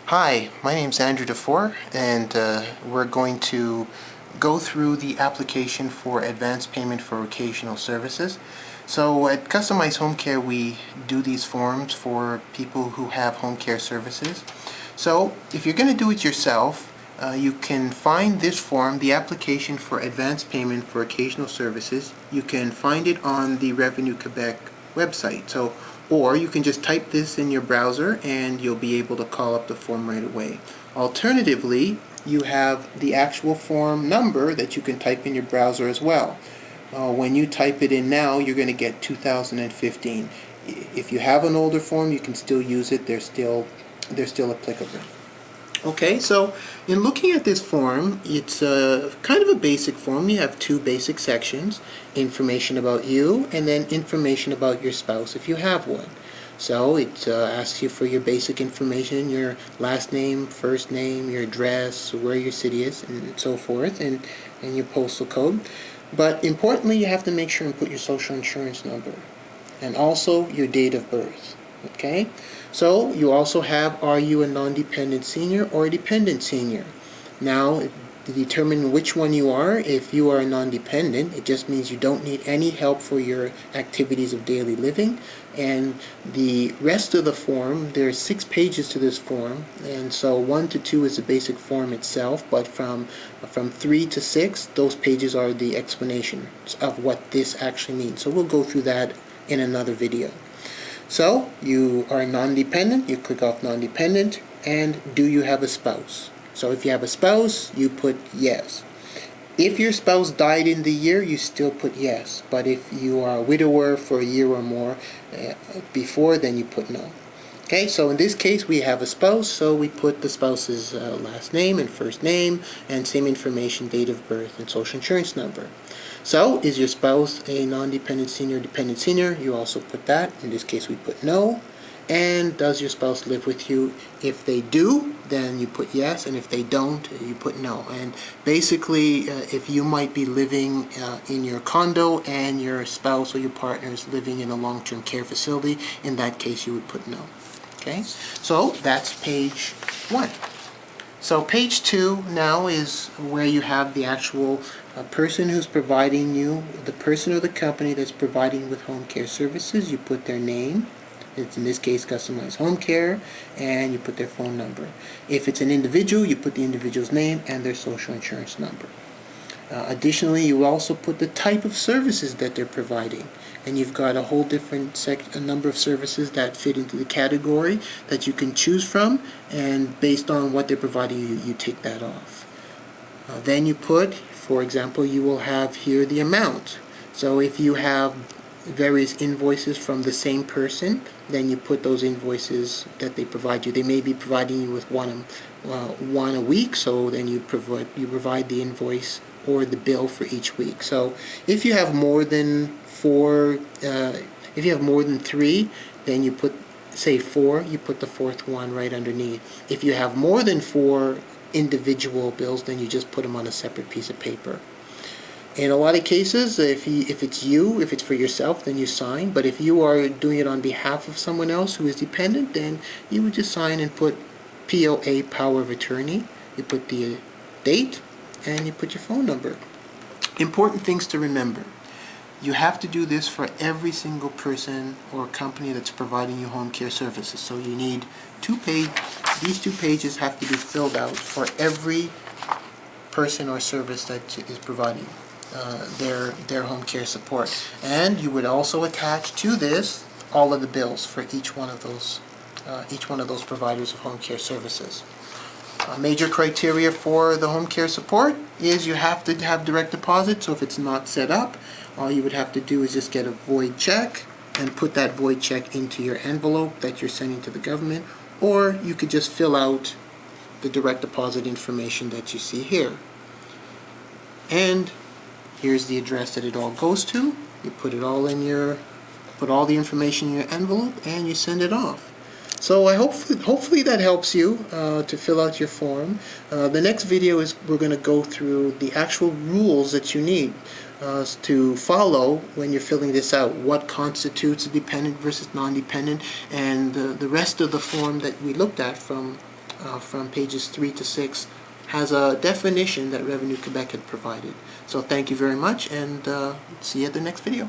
Hi, my name's Andrew DeFore, and we're going to go through the application for advance payment for occasional services. So at Customized Home Care, we do these forms for people who have home care services. So if you're going to do it yourself, you can find this form, the application for advance payment for occasional services. You can find it on the Revenue Quebec website. Or you can just type this in your browser and you'll be able to call up the form right away. Alternatively, you have the actual form number that you can type in your browser as well. When you type it in now, you're going to get 2015. If you have an older form, you can still use it. They're still applicable. Okay, so in looking at this form, it's kind of a basic form. You have two basic sections: information about you and then information about your spouse if you have one. So it asks you for your basic information, your last name, first name, your address, where your city is, and so forth, and your postal code. But importantly, you have to make sure and put your social insurance number and also your date of birth. Okay? So you also have, are you a non-dependent senior or a dependent senior? Now, to determine which one you are, if you are a non-dependent, it just means you don't need any help for your activities of daily living. And the rest of the form, there are 6 pages to this form, and so 1 to 2 is the basic form itself, but from 3 to 6, those pages are the explanations of what this actually means. So we'll go through that in another video. So you are non-dependent, you click off non-dependent, and do you have a spouse? So if you have a spouse, you put yes. If your spouse died in the year, you still put yes. But if you are a widower for a year or more before, then you put no. Okay, so in this case we have a spouse, so we put the spouse's last name and first name and same information, date of birth and social insurance number. So is your spouse a non-dependent senior or dependent senior? You also put that. In this case we put no. And does your spouse live with you? If they do, then you put yes, and if they don't, you put no. And basically, if you might be living in your condo and your spouse or your partner is living in a long-term care facility, in that case you would put no. Okay, so that's page 1. So page 2 now is where you have the actual person who's providing you, the person or the company that's providing you with home care services. You put their name. It's in this case Customized Home Care, and you put their phone number. If it's an individual, you put the individual's name and their social insurance number. Additionally, you also put the type of services that they're providing, and you've got a whole different a number of services that fit into the category that you can choose from, and based on what they're providing you, you take that off. Then you put, for example, you will have here the amount. So if you have various invoices from the same person, then you put those invoices that they provide you. They may be providing you with one a week, so then you provide the invoice or the bill for each week. So if you have more than 4, if you have more than 3, then you put, say 4, you put the 4th one right underneath. If you have more than 4 individual bills, then you just put them on a separate piece of paper. In a lot of cases, if it's for yourself, then you sign. But if you are doing it on behalf of someone else who is dependent, then you would just sign and put POA, power of attorney. You put the date, and you put your phone number. Important things to remember. You have to do this for every single person or company that's providing you home care services. So you need 2 pages. These 2 pages have to be filled out for every person or service that is providing their home care support. And you would also attach to this all of the bills for each one of those providers of home care services. Major criteria for the home care support is you have to have direct deposit. So if it's not set up, all you would have to do is just get a void check and put that void check into your envelope that you're sending to the government, or you could just fill out the direct deposit information that you see here. And here's the address that it all goes to. You put it all in put all the information in your envelope, and you send it off. So hopefully that helps you to fill out your form. The next video is we're going to go through the actual rules that you need to follow when you're filling this out. What constitutes a dependent versus non-dependent, and the rest of the form that we looked at from from pages 3 to 6 has a definition that Revenue Quebec had provided. So thank you very much, and see you at the next video.